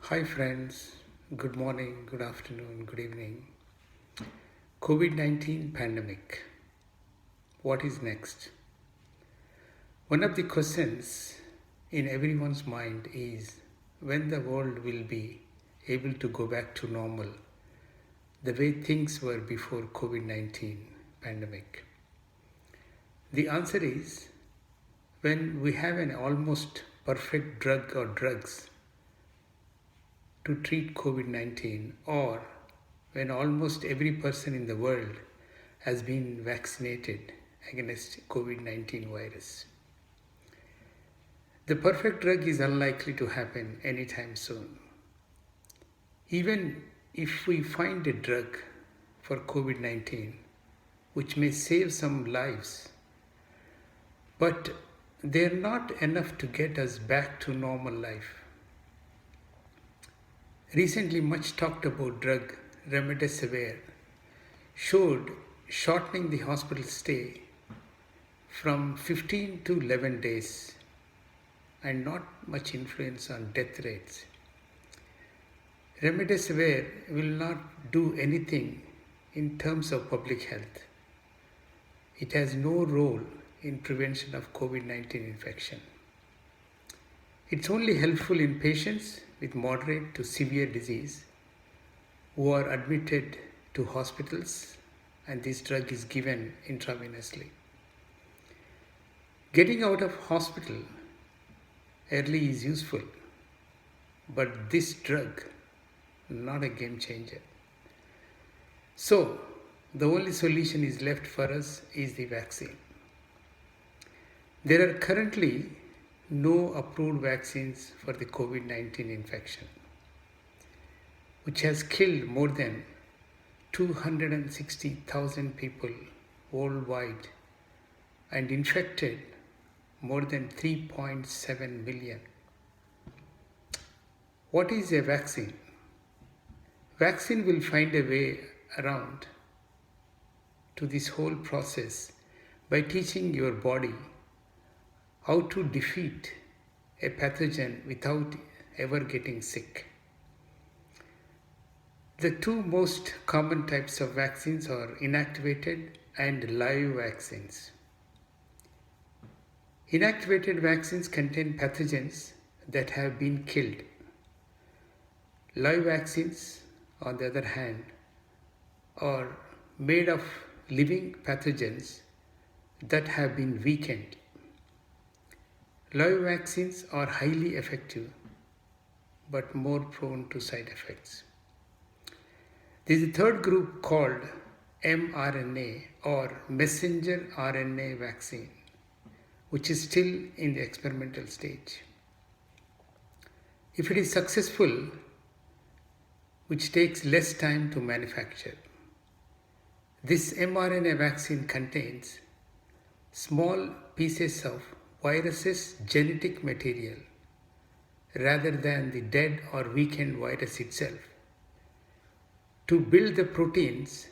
Hi, friends. Good morning, good afternoon, good evening. COVID 19 pandemic. What is next? One of the questions in everyone's mind is when the world will be able to go back to normal, the way things were before COVID 19 pandemic. The answer is when we have an almost perfect drug or drugs to treat COVID 19, or when almost every person in the world has been vaccinated against COVID 19 virus. The perfect drug is unlikely to happen anytime soon. Even if we find a drug for COVID 19, which may save some lives, but they're not enough to get us back to normal life. Recently, much talked about drug remdesivir showed shortening the hospital stay from 15 to 11 days and not much influence on death rates. Remdesivir will not do anything in terms of public health. It has no role in prevention of COVID 19 infection. It's only helpful in patients with moderate to severe disease who are admitted to hospitals, and this drug is given intravenously. Getting out of hospital early is useful, but this drug not a game changer. So the only solution is left for us is the vaccine. There are currently no approved vaccines for the COVID 19 infection, which has killed more than 260,000 people worldwide and infected more than 3.7 million. What is a vaccine? Vaccine will find a way around to this whole process by teaching your body how to defeat a pathogen without ever getting sick. The two most common types of vaccines are inactivated and live vaccines. Inactivated vaccines contain pathogens that have been killed. Live vaccines, on the other hand, are made of living pathogens that have been weakened. Live vaccines are highly effective but more prone to side effects. There is a third group called mRNA or messenger RNA vaccine, which is still in the experimental stage. If it is successful, which takes less time to manufacture, this mRNA vaccine contains small pieces of virus's genetic material rather than the dead or weakened virus itself to build the proteins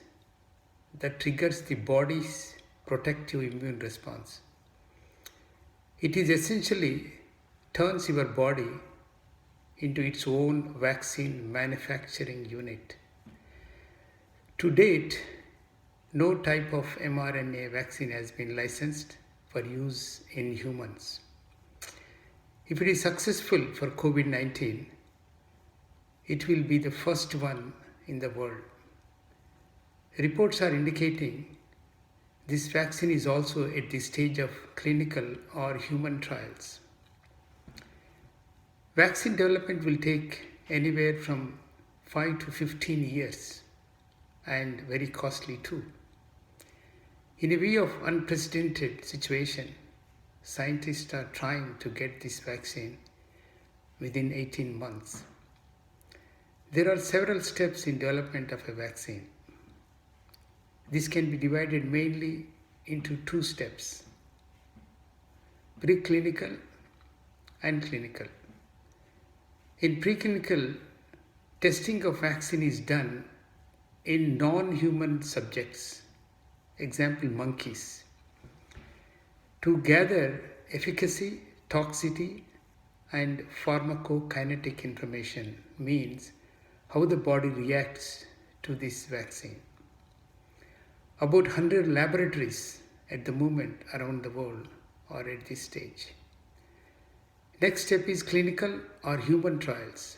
that triggers the body's protective immune response. It is essentially turns your body into its own vaccine manufacturing unit. To date, no type of mRNA vaccine has been licensed for use in humans. If it is successful for COVID 19, it will be the first one in the world. Reports are indicating this vaccine is also at the stage of clinical or human trials. Vaccine development will take anywhere from 5 to 15 years and very costly too. In a view of unprecedented situation, scientists are trying to get this vaccine within 18 months. There are several steps in development of a vaccine. This can be divided mainly into two steps: preclinical and clinical. In preclinical, testing of vaccine is done in non-human subjects, example monkeys, to gather efficacy, toxicity, and pharmacokinetic information means how the body reacts to this vaccine. About 100 laboratories at the moment around the world are at this stage. Next step is clinical or human trials.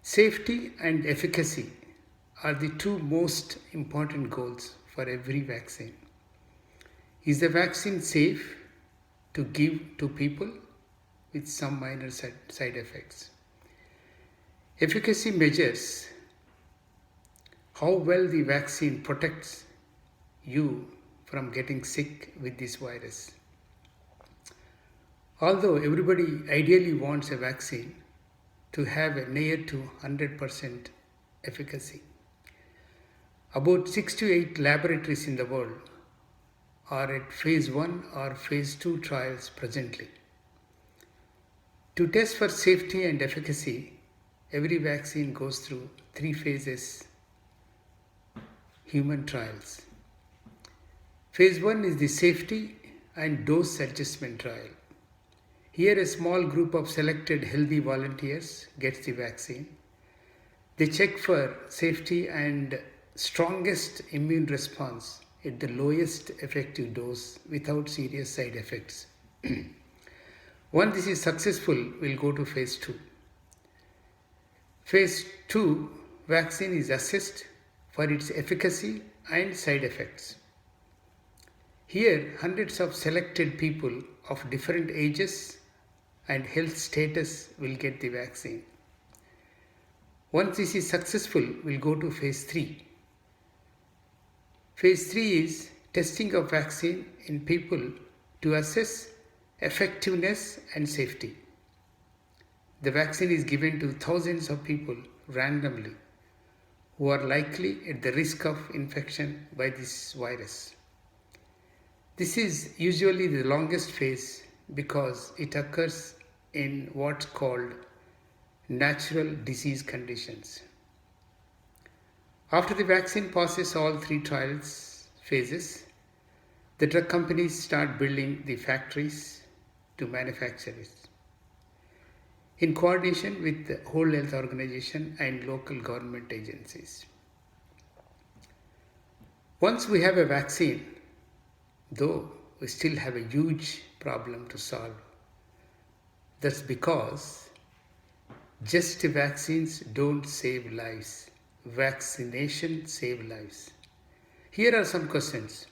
Safety and efficacy are the two most important goals for every vaccine. Is the vaccine safe to give to people with some minor side effects? Efficacy measures how well the vaccine protects you from getting sick with this virus. Although everybody ideally wants a vaccine to have a near to 100% efficacy, about 6 to 8 laboratories in the world are at phase 1 or phase 2 trials presently. To test for safety and efficacy, every vaccine goes through 3 phases human trials. Phase 1 is the safety and dose adjustment trial. Here a small group of selected healthy volunteers gets the vaccine. They check for safety and strongest immune response at the lowest effective dose without serious side effects. Once this is successful, we'll go to phase 2. Phase 2 vaccine is assessed for its efficacy and side effects. Here, hundreds of selected people of different ages and health status will get the vaccine. Once this is successful, we'll go to phase 3. Phase 3 is testing of vaccine in people to assess effectiveness and safety. The vaccine is given to thousands of people randomly who are likely at the risk of infection by this virus. This is usually the longest phase because it occurs in what's called natural disease conditions. After the vaccine passes all 3 trials phases, the drug companies start building the factories to manufacture it in coordination with the World Health Organization and local government agencies. Once we have a vaccine, though, we still have a huge problem to solve. That's because just vaccines don't save lives. Vaccination saves lives. Here are some questions.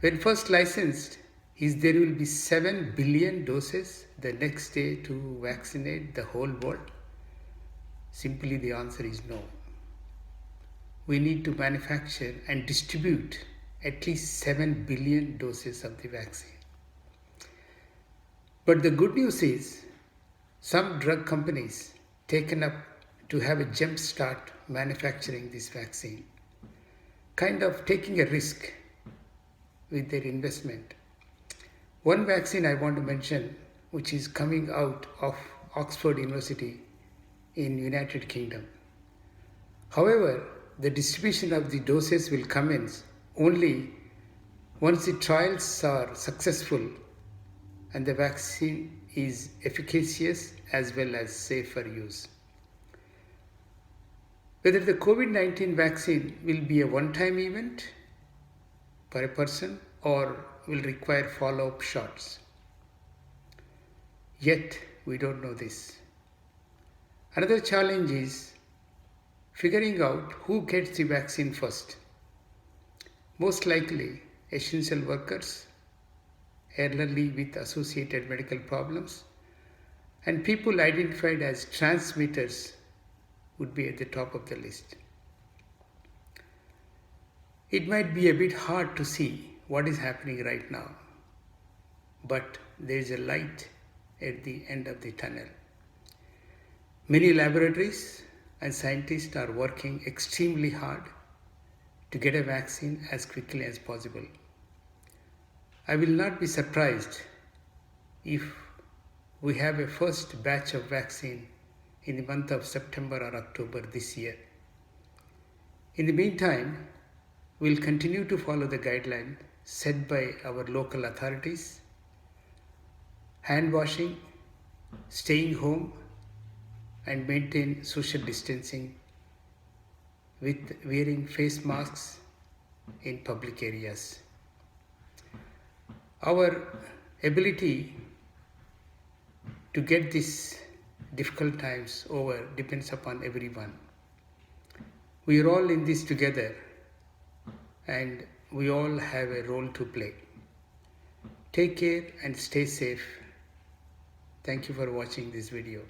When first licensed, there will be 7 billion doses the next day to vaccinate the whole world? Simply the answer is no. We need to manufacture and distribute at least 7 billion doses of the vaccine. But the good news is, some drug companies taken up to have a jump start manufacturing this vaccine, kind of taking a risk with their investment. One vaccine I want to mention, which is coming out of Oxford University in United Kingdom. However, the distribution of the doses will commence only once the trials are successful and the vaccine is efficacious as well as safe for use. Whether the COVID-19 vaccine will be a one-time event per person or will require follow-up shots. Yet, we don't know this. Another challenge is figuring out who gets the vaccine first. Most likely, essential workers, elderly with associated medical problems, and people identified as transmitters would be at the top of the list. It might be a bit hard to see what is happening right now, but there is a light at the end of the tunnel. Many laboratories and scientists are working extremely hard to get a vaccine as quickly as possible. I will not be surprised if we have a first batch of vaccine in the month of September or October this year. In the meantime, we'll continue to follow the guidelines set by our local authorities hand washing, staying home, and maintain social distancing with wearing face masks in public areas. Our ability to get these difficult times over depends upon everyone. We are all in this together and we all have a role to play. Take care and stay safe. Thank you for watching this video.